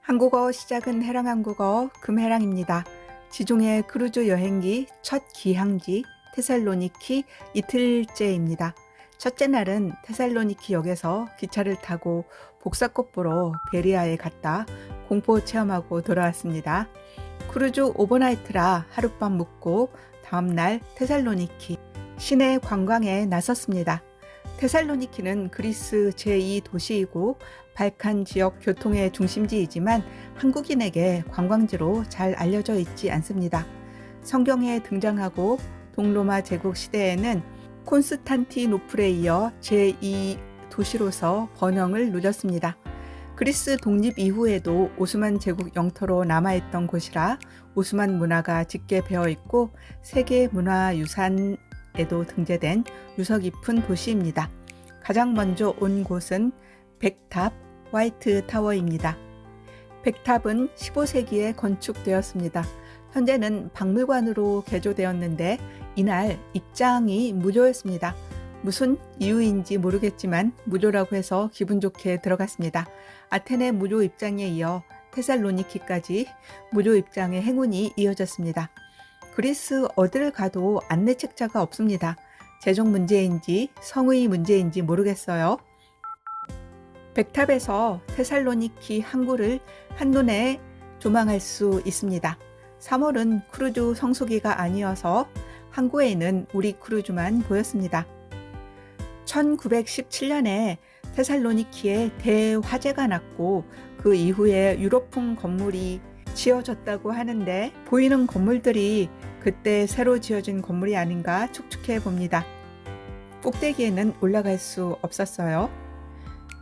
한국어 시작은 해랑한국어 금해랑입니다. 지중해 크루즈 여행기 첫 기항지 테살로니키 이틀째입니다. 첫째 날은 테살로니키 역에서 기차를 타고 복사꽃 보러 베리아에 갔다 공포 체험하고 돌아왔습니다. 크루즈 오버나이트라 하룻밤 묵고 다음날 테살로니키 시내 관광에 나섰습니다. 테살로니키는 그리스 제2도시이고 발칸 지역 교통의 중심지이지만 한국인에게 관광지로 잘 알려져 있지 않습니다. 성경에 등장하고 동로마 제국 시대에는 콘스탄티노플에 이어 제2도시로서 번영을 누렸습니다. 그리스 독립 이후에도 오스만 제국 영토로 남아있던 곳이라 오스만 문화가 짙게 배어있고 세계문화유산에도 등재된 유서 깊은 도시입니다. 가장 먼저 온 곳은 백탑 화이트 타워입니다. 백탑은 15세기에 건축되었습니다. 현재는 박물관으로 개조되었는데 이날 입장이 무료였습니다. 무슨 이유인지 모르겠지만 무료라고 해서 기분 좋게 들어갔습니다. 아테네 무료 입장에 이어 테살로니키까지 무료 입장의 행운이 이어졌습니다. 그리스 어딜 가도 안내 책자가 없습니다. 재정 문제인지 성의 문제인지 모르겠어요. 백탑에서 테살로니키 항구를 한눈에 조망할 수 있습니다. 3월은 크루즈 성수기가 아니어서 항구에는 우리 크루즈만 보였습니다. 1917년에 테살로니키에 대화재가 났고 그 이후에 유럽풍 건물이 지어졌다고 하는데 보이는 건물들이 그때 새로 지어진 건물이 아닌가 축축해 봅니다. 꼭대기에는 올라갈 수 없었어요.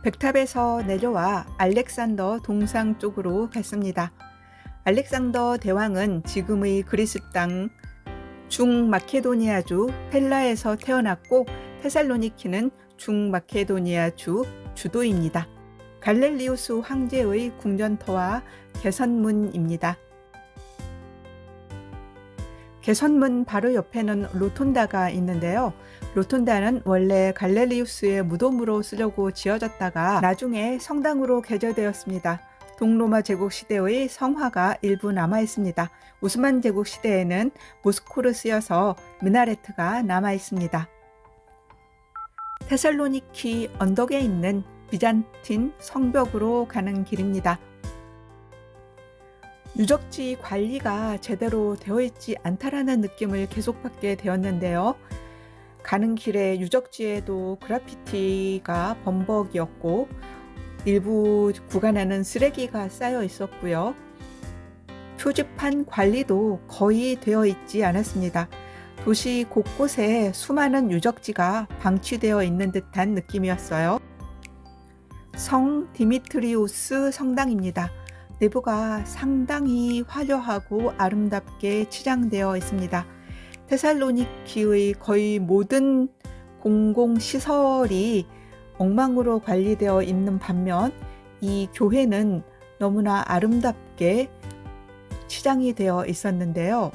백탑에서 내려와 알렉산더 동상 쪽으로 갔습니다. 알렉산더 대왕은 지금의 그리스 땅 중마케도니아주 펠라에서 태어났고 테살로니키는 중마케도니아주 주도입니다. 갈렐리우스 황제의 궁전터와 개선문입니다. 개선문 바로 옆에는 로톤다가 있는데요. 로톤다는 원래 갈렐리우스의 무덤으로 쓰려고 지어졌다가 나중에 성당으로 개조되었습니다. 동로마 제국 시대의 성화가 일부 남아 있습니다. 오스만 제국 시대에는 모스코로 쓰여서 미나레트가 남아 있습니다. 테살로니키 언덕에 있는 비잔틴 성벽으로 가는 길입니다. 유적지 관리가 제대로 되어 있지 않다라는 느낌을 계속 받게 되었는데요. 가는 길에 유적지에도 그래피티가 범벅이었고 일부 구간에는 쓰레기가 쌓여 있었고요. 표지판 관리도 거의 되어 있지 않았습니다. 도시 곳곳에 수많은 유적지가 방치되어 있는 듯한 느낌이었어요. 성 디미트리우스 성당입니다. 내부가 상당히 화려하고 아름답게 치장되어 있습니다. 테살로니키의 거의 모든 공공시설이 엉망으로 관리되어 있는 반면 이 교회는 너무나 아름답게 치장이 되어 있었는데요.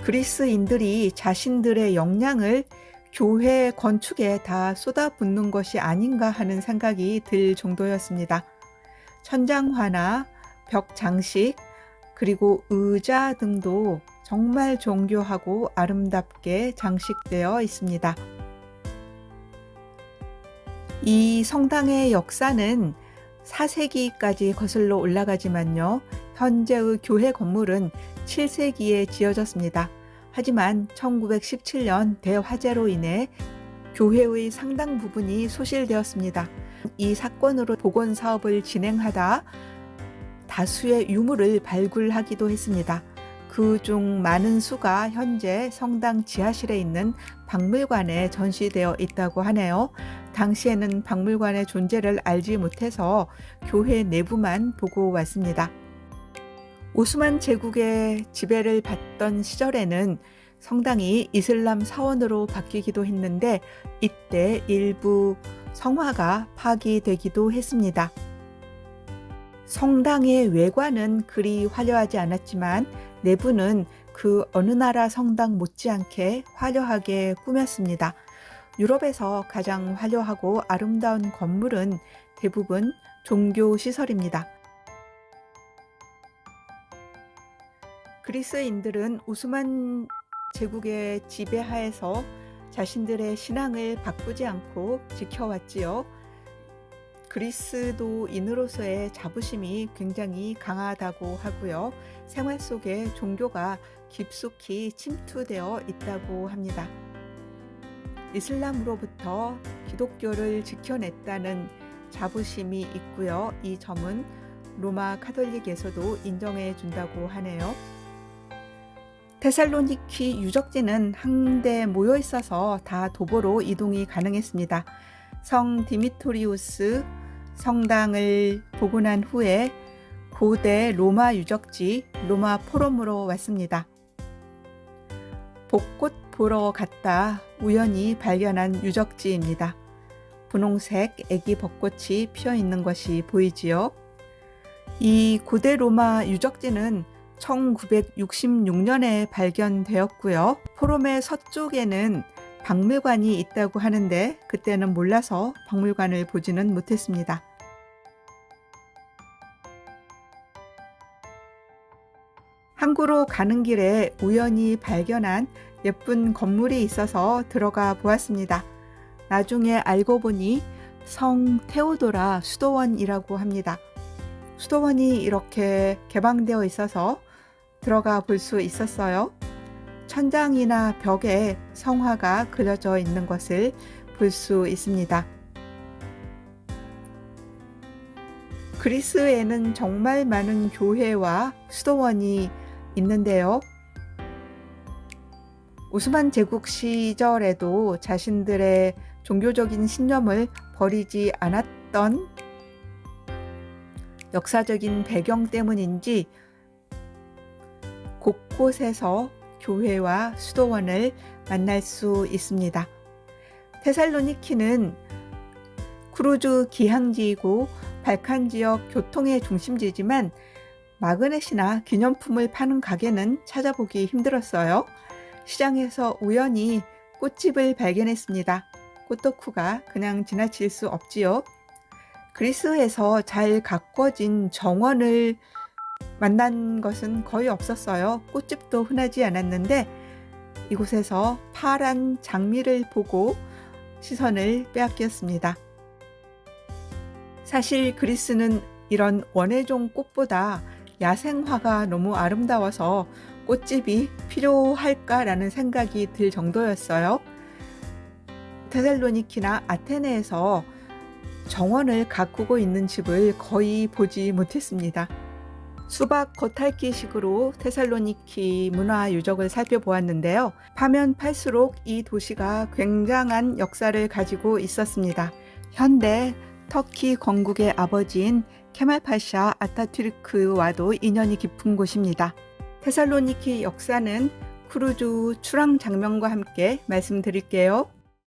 그리스인들이 자신들의 역량을 교회 건축에 다 쏟아붓는 것이 아닌가 하는 생각이 들 정도였습니다. 천장화나 벽 장식 그리고 의자 등도 정말 정교하고 아름답게 장식되어 있습니다. 이 성당의 역사는 4세기까지 거슬러 올라가지만요. 현재의 교회 건물은 7세기에 지어졌습니다. 하지만 1917년 대화재로 인해 교회의 상당 부분이 소실되었습니다. 이 사건으로 복원 사업을 진행하다 다수의 유물을 발굴하기도 했습니다. 그중 많은 수가 현재 성당 지하실에 있는 박물관에 전시되어 있다고 하네요. 당시에는 박물관의 존재를 알지 못해서 교회 내부만 보고 왔습니다. 오스만 제국의 지배를 받던 시절에는 성당이 이슬람 사원으로 바뀌기도 했는데 이때 일부 성화가 파기되기도 했습니다. 성당의 외관은 그리 화려하지 않았지만 내부는 그 어느 나라 성당 못지않게 화려하게 꾸몄습니다. 유럽에서 가장 화려하고 아름다운 건물은 대부분 종교 시설입니다. 그리스인들은 오스만 제국의 지배하에서 자신들의 신앙을 바꾸지 않고 지켜왔지요. 그리스도인으로서의 자부심이 굉장히 강하다고 하고요. 생활 속에 종교가 깊숙이 침투되어 있다고 합니다. 이슬람으로부터 기독교를 지켜냈다는 자부심이 있고요. 이 점은 로마 카톨릭에서도 인정해 준다고 하네요. 테살로니키 유적지는 한데 모여 있어서 다 도보로 이동이 가능했습니다. 성 디미토리우스 성당을 보고 난 후에 고대 로마 유적지 로마 포럼으로 왔습니다. 벚꽃 보러 갔다 우연히 발견한 유적지입니다. 분홍색 애기 벚꽃이 피어 있는 것이 보이지요. 이 고대 로마 유적지는 1966년에 발견되었고요. 포럼의 서쪽에는 박물관이 있다고 하는데 그때는 몰라서 박물관을 보지는 못했습니다. 항구로 가는 길에 우연히 발견한 예쁜 건물이 있어서 들어가 보았습니다. 나중에 알고 보니 성 테오도라 수도원이라고 합니다. 수도원이 이렇게 개방되어 있어서 들어가 볼 수 있었어요. 천장이나 벽에 성화가 그려져 있는 것을 볼 수 있습니다. 그리스에는 정말 많은 교회와 수도원이 있는데요. 오스만 제국 시절에도 자신들의 종교적인 신념을 버리지 않았던 역사적인 배경 때문인지 곳곳에서 교회와 수도원을 만날 수 있습니다. 테살로니키는 크루즈 기항지이고 발칸 지역 교통의 중심지지만 마그넷이나 기념품을 파는 가게는 찾아보기 힘들었어요. 시장에서 우연히 꽃집을 발견했습니다. 꽃덕후가 그냥 지나칠 수 없지요. 그리스에서 잘 가꿔진 정원을 만난 것은 거의 없었어요. 꽃집도 흔하지 않았는데 이곳에서 파란 장미를 보고 시선을 빼앗겼습니다. 사실 그리스는 이런 원예종 꽃보다 야생화가 너무 아름다워서 꽃집이 필요할까라는 생각이 들 정도였어요. 테살로니키나 아테네에서 정원을 가꾸고 있는 집을 거의 보지 못했습니다. 수박 겉핥기식으로 테살로니키 문화 유적을 살펴보았는데요. 파면 팔수록 이 도시가 굉장한 역사를 가지고 있었습니다. 현대 터키 건국의 아버지인 케말 파샤 아타투르크와도 인연이 깊은 곳입니다. 테살로니키 역사는 크루즈 출항 장면과 함께 말씀드릴게요.